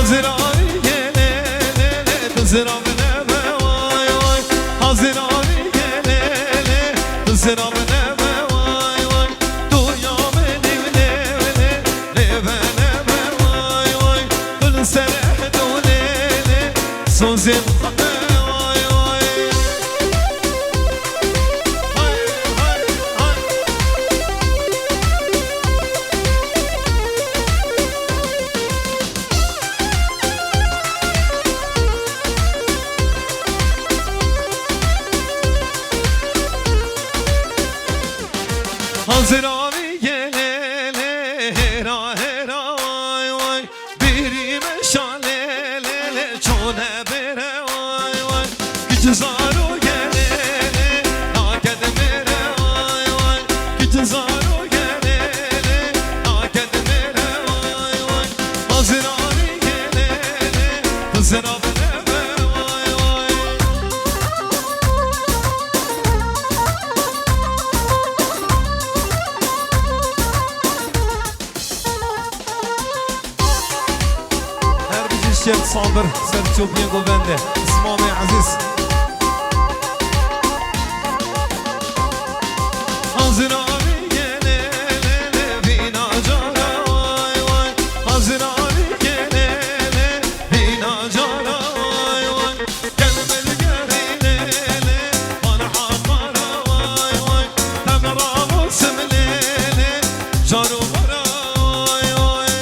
Haziranı gelele Haziranı vay vay Haziranı gelele Haziranı vay vay Duyam elevle Leveleme vay vay Kıl sene dolele Sözüm Haziranı gelele hera hera vay vay Biri meşalele çone bere vay vay Gücü zaru gelele nakedemere vay vay Gücü zaru gelele nakedemere vay vay Haziranı gelele Haziranı الشيخ صابر سرتشوف ينقو بنده اسمه عزيز Haziranı gelele bina cara vay vay Haziranı gelele bina cara vay vay Gelmeli gerilele bana hakara vay vay Temra musimlele caru bara vay vay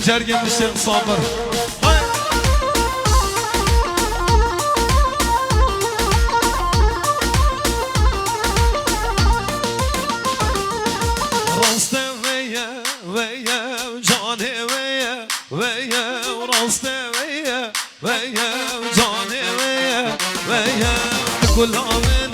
جرقم الشيخ صابر راسته ويا ويا جاني ويا ويا راسته ويا ويا جاني ويا ويا كل عام